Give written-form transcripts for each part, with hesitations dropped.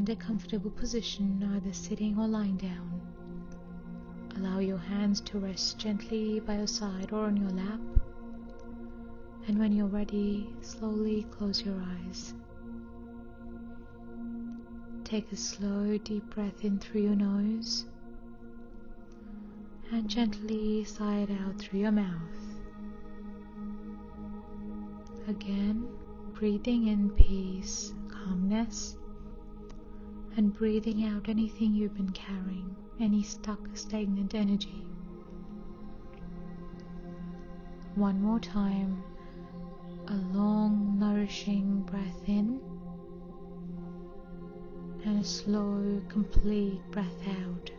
Find a comfortable position, either sitting or lying down. Allow your hands to rest gently by your side or on your lap. And when you're ready, slowly close your eyes. Take a slow, deep breath in through your nose and gently sigh it out through your mouth. Again, breathing in peace, calmness, and breathing out anything you've been carrying, any stuck, stagnant energy. One more time, a long, nourishing breath in, and a slow, complete breath out.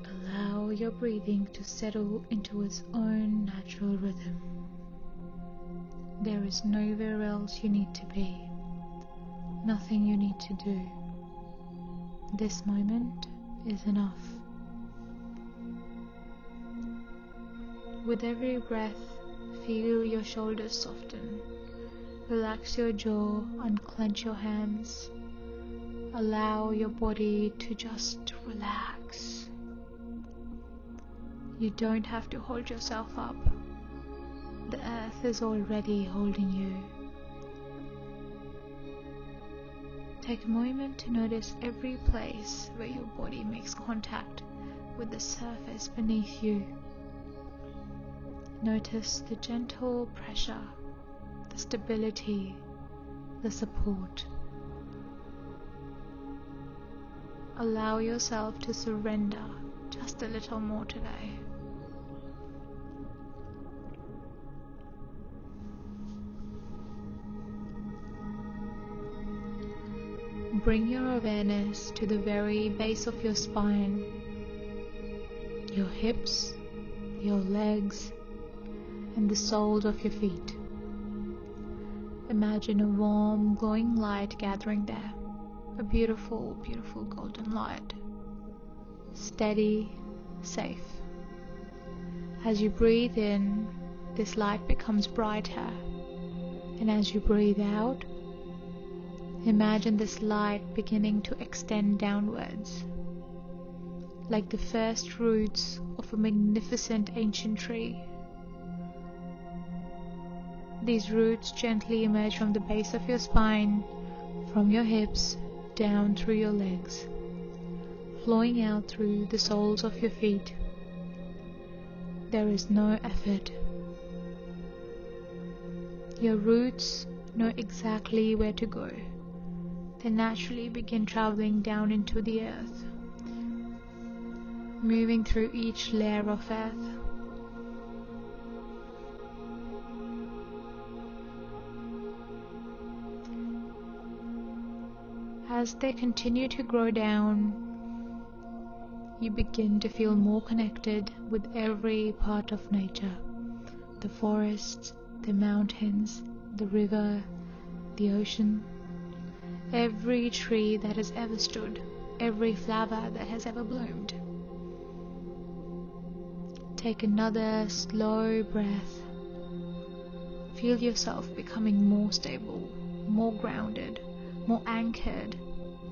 Allow your breathing to settle into its own natural rhythm. There is nowhere else you need to be, nothing you need to do. This moment is enough. With every breath, feel your shoulders soften. Relax your jaw, unclench your hands. Allow your body to just relax. You don't have to hold yourself up. The earth is already holding you. Take a moment to notice every place where your body makes contact with the surface beneath you. Notice the gentle pressure, the stability, the support. Allow yourself to surrender just a little more today. Bring your awareness to the very base of your spine, your hips, your legs, and the soles of your feet. Imagine a warm, glowing light gathering there, a beautiful, beautiful golden light. Steady, safe. As you breathe in, this light becomes brighter, and as you breathe out, imagine this light beginning to extend downwards, like the first roots of a magnificent ancient tree. These roots gently emerge from the base of your spine, from your hips, down through your legs, flowing out through the soles of your feet. There is no effort. Your roots know exactly where to go. They naturally begin traveling down into the earth, moving through each layer of earth. As they continue to grow down, you begin to feel more connected with every part of nature. The forests, the mountains, the river, the ocean, every tree that has ever stood, every flower that has ever bloomed. Take another slow breath. Feel yourself becoming more stable, more grounded, more anchored,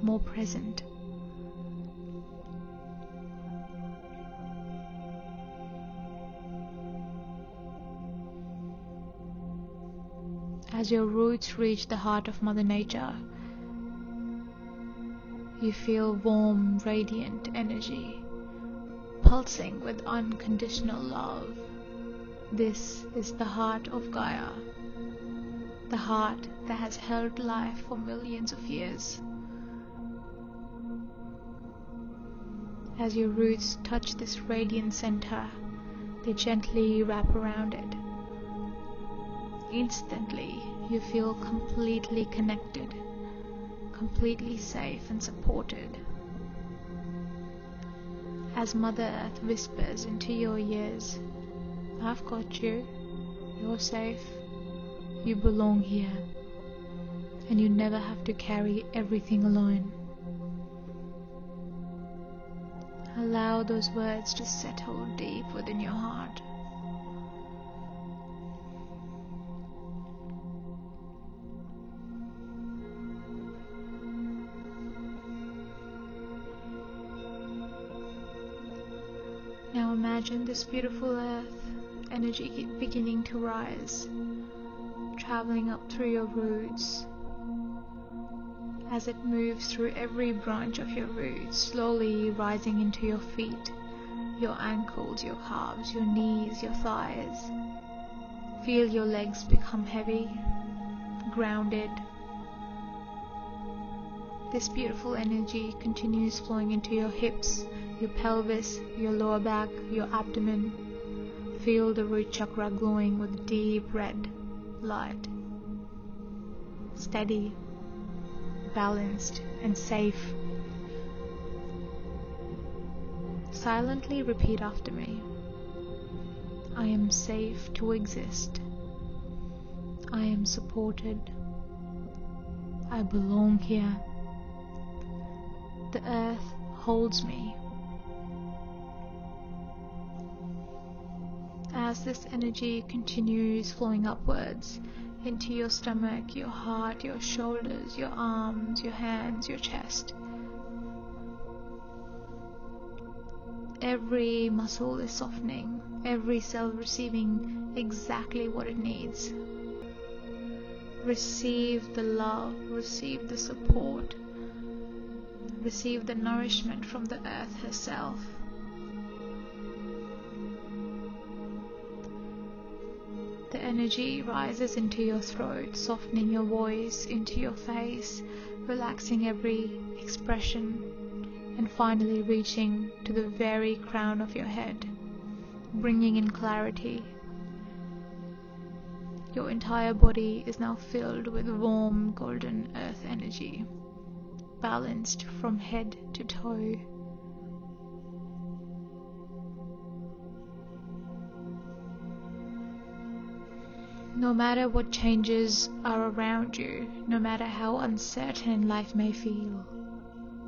more present. As your roots reach the heart of Mother Nature, you feel warm, radiant energy, pulsing with unconditional love. This is the heart of Gaia, the heart that has held life for millions of years. As your roots touch this radiant center, they gently wrap around it. Instantly, you feel completely connected, completely safe and supported. As Mother Earth whispers into your ears, "I've got you, you're safe, you belong here, and you never have to carry everything alone." Allow those words to settle deep within your heart. imagine this beautiful earth energy beginning to rise, traveling up through your roots. As it moves through every branch of your roots, slowly rising into your feet, your ankles, your calves, your knees, your thighs. Feel your legs become heavy, grounded. This beautiful energy continues flowing into your hips, your pelvis, your lower back, your abdomen. Feel the root chakra glowing with deep red light. Steady, balanced, and safe. Silently repeat after me. I am safe to exist. I am supported. I belong here. The earth holds me. As this energy continues flowing upwards into your stomach, your heart, your shoulders, your arms, your hands, your chest, every muscle is softening, every cell receiving exactly what it needs. Receive the love, receive the support, receive the nourishment from the earth herself. The energy rises into your throat, softening your voice, into your face, relaxing every expression, and finally reaching to the very crown of your head, bringing in clarity. Your entire body is now filled with warm golden earth energy, balanced from head to toe. No matter what changes are around you, no matter how uncertain life may feel,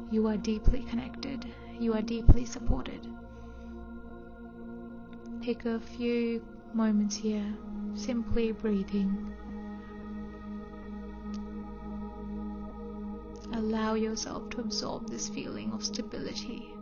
you are deeply connected, you are deeply supported. Take a few moments here, simply breathing. Allow yourself to absorb this feeling of stability.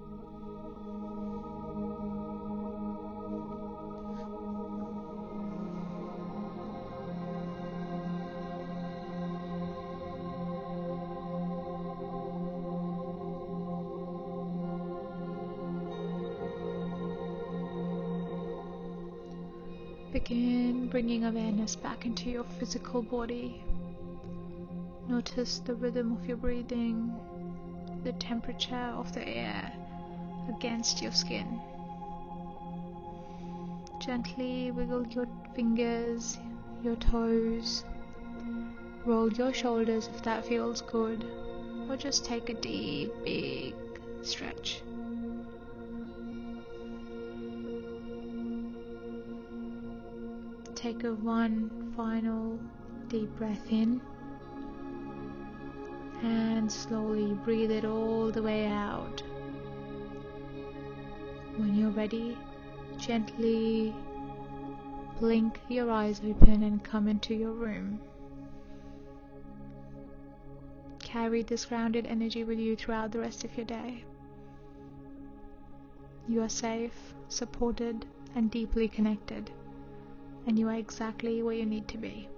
Begin bringing awareness back into your physical body. Notice the rhythm of your breathing, the temperature of the air against your skin. Gently wiggle your fingers, your toes. Roll your shoulders if that feels good, or just take a deep, big stretch. Take one final deep breath in and slowly breathe it all the way out. When you're ready, gently blink your eyes open and come into your room. Carry this grounded energy with you throughout the rest of your day. You are safe, supported, and deeply connected, and you are exactly where you need to be.